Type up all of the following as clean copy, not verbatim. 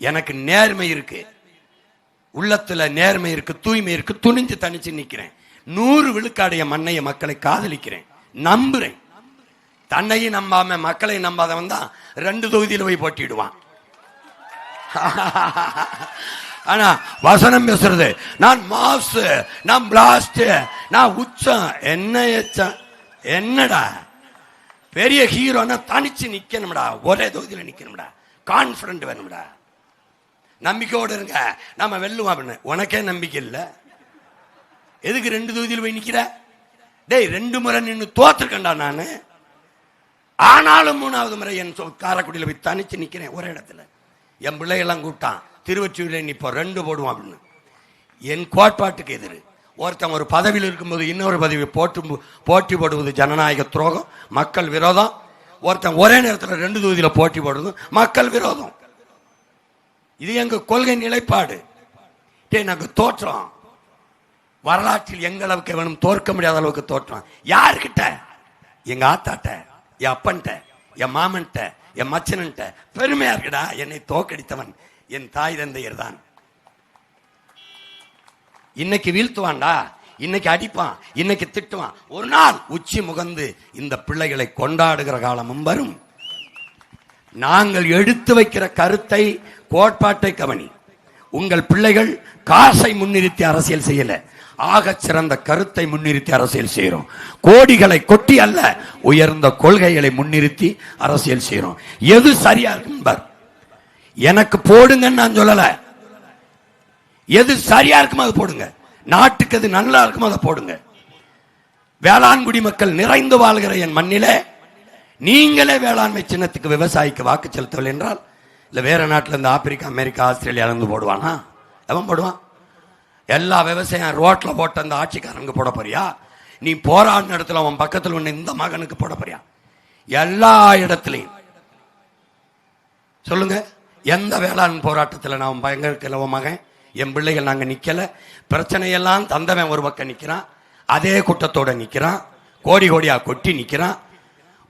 எனக்கு நேர்மை இருக்கு, உள்ளத்துல நேர்மை இருக்கு, தூய்மை இருக்கு, துணிஞ்சு தனிச்சு நிக்கிறேன். 100 விழுக்காடைய மண்ணைய மக்களை காதலிக்கிறேன், நம்புறேன். தன்னையும் நம்பாம மக்களை நம்பாதவன் தான் 2 தொகுதியில் போய் போட்டிடுவான். ஆனா வசனம் பேசுறது, நான் மாஸ், நான் பிளாஸ்ட், நான் உச்சம், என்ன எச்சம், என்னடா பெரிய ஹீரோனா தனிச்சு நிக்கணும்டா, ஒரே தொகுதியில் நிக்கணும்டா, கான்பிடன்ட் வேணும்டா, நம்பிக்கையோடு இருங்க, நம்ம வெல்லுவோம் அப்படின்னு. உனக்கே நம்பிக்கை இல்லை, எதுக்கு 2 தொகுதியில் போய் நிக்கிற? டேய் 2 முறை நின்று தோத்துருக்கேன்டா நானு, ஆனாலும் 3வது முறை என் காரைக்குடியில் போய் தனிச்சு நிக்கிறேன் ஒரே இடத்துல. என் பிள்ளைகள்லாம் கூப்பிட்டான், திருவொற்றியூரில் நிற்போம் 2 போடுவோம் அப்படின்னு. என் கோட்பாட்டுக்கு எதிர். ஒருத்தன் ஒரு பதவியில் இருக்கும்போது இன்னொரு பதவி போட்டி போடுவது ஜனநாயக துரோகம், மக்கள் விரோதம். ஒருத்தன் ஒரே நேரத்தில் 2 தொகுதியில் போட்டி போடுவது மக்கள் விரோதம். இது எங்க கொள்கை நிலைப்பாடு. நாங்கள் தோற்றோம், வரலாற்றில் எங்க அளவுக்கு வேணும் தோற்க முடியாத அளவுக்கு தோற்றம். யாருக்கிட்ட? எங்க ஆத்தாட்ட, என் அப்பன்ட்ட, என் மாமன்ட்ட, என் மச்சன்ட்ட பெருமையா இருக்குடா. என்னை தோக்கடித்தவன் என் தாய் தந்தையர் தான். இன்னைக்கு வீழ்த்துவான்டா, இன்னைக்கு அடிப்பான், இன்னைக்கு திட்டுவான். ஒரு நாள் உச்சி முகந்து இந்த பிள்ளைகளை கொண்டாடுகிற காலமும் வரும். நாங்கள் எடுத்து வைக்கிற கருத்தை, கோட்பாட்டை கவனி. உங்கள் பிள்ளைகள் காசை முன்னிறுத்தி அரசியல் செய்யல, ஆக சிறந்த கருத்தை முன்னிறுத்தி அரசியல் செய்யறோம். கோடிகளை கொட்டி அல்ல, உயர்ந்த கொள்கைகளை முன்னிறுத்தி அரசியல் செய்யறோம். எது சரியா இருக்கு எனக்கு போடுங்கன்னு நான் சொல்லல, எது சரியா இருக்குமோ அதை போடுங்க. நாட்டுக்கு எது நல்லா இருக்குமோ அதை போடுங்க. வேளாண்குடி மக்கள் நிறைந்து வாழ்கிற என் மண்ணிலே நீங்களே வேளாண்மை சின்னத்துக்கு விவசாயிக்கு வாக்கு செலுத்தவில்லை என்றால், இல்ல வேற நாட்டில் இருந்து ஆப்பிரிக்கா, அமெரிக்கா, ஆஸ்திரேலியா இருந்து போடுவானா? எவன் போடுவான்? எல்லா விவசாயம் ரோட்ல போட்ட அந்த ஆட்சிக்காரனுக்கு போட போறியா? நீ போராடின இடத்துல உன் பக்கத்தில் ஒண்ணு இந்த மகனுக்கு போட போறியா? எல்லா இடத்துலையும் சொல்லுங்க, எந்த வேளாண் போராட்டத்தில் நான் பயங்கர உன் மகன், என் பிள்ளைகள் நாங்க நிக்கல. பிரச்சனையெல்லாம் தந்தவன் ஒரு பக்கம் நிக்கிறான், அதே கூட்டத்தோட நிக்கிறான், கோடி கோடியா கொட்டி நிக்கிறான்.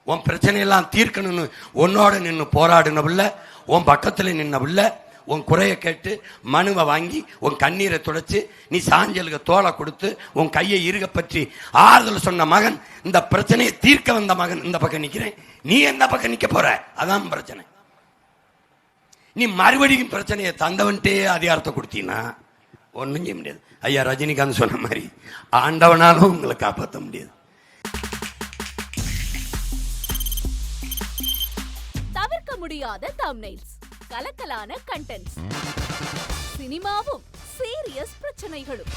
உன் பிரச்சனையெல்லாம் தீர்க்கணும்னு உன்னோட நின்று போராடினவில்லை, உன் பக்கத்துல நின்னவில்லை. உன் குறைய கேட்டு மனுவை வாங்கி உன் கண்ணீரை துடைச்சு நீ சாஞ்சலுக்கு தோலை கொடுத்து உன் கையை இருக பற்றி ஆறுதல் சொன்ன மகன், இந்த பிரச்சனையை தீர்க்க வந்த மகன் இந்த பக்கம் நிக்கிறேன். நீ எந்த பக்கம் நிக்க போற? அதான் பிரச்சனை. நீ மறுபடியும் பிரச்சனையை தந்தவன்ட்டே அதிகாரத்தை கொடுத்தீங்கன்னா ஒன்றும் செய்ய முடியாது. ஐயா ரஜினிகாந்த் சொன்ன மாதிரி ஆண்டவனாலும் உங்களை காப்பாற்ற முடியாது. தவிர்க்க முடியாத தம்ப்நெயில்ஸ், கலக்கலான கண்டென்ட்ஸ், சினிமாவும் சீரியஸ் பிரச்சனைகளும்,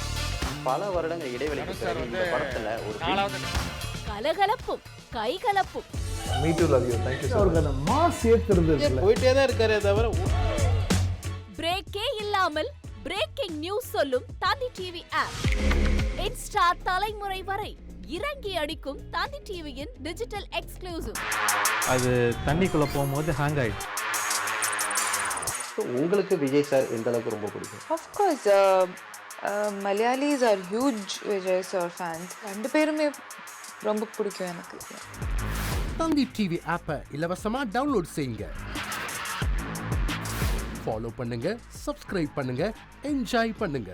பல வருடங்கள் இடைவெளிக்கு பிறகு இந்த படத்துல ஒரு கலகலப்பும் கைகலப்பும். Me too, love you. Thank you so much. அந்த மாஸ் ஏத்துறது போயிட்டே தான் இருக்காரே தவிர பிரேக்கே இல்லாமல் பிரேக்கிங் நியூஸ் சொல்லும் தந்தி டிவி ஆப். இன்ஸ்டா தலைமுறை வரை இறங்கி அடிக்கும் தந்தி டிவியின் டிஜிட்டல் எக்ஸ்க்ளூசிவ். அது தண்ணிக்குள்ள போகும்போது ஹேங் ஆயிடுச்சு. உங்களுக்கு விஜய் சார் எந்த அளவுக்கு ரொம்ப பிடிக்கும்? Of course, Malayalis are huge Vijay sir fans. 2 பேருமே ரொம்ப பிடிக்கும் எனக்கு. தந்தி டிவி ஆப்பை இலவசமா டவுன்லோட் செய்யுங்க, ஃபாலோ பண்ணுங்க, சப்ஸ்கிரைப் பண்ணுங்க, என்ஜாய் பண்ணுங்க.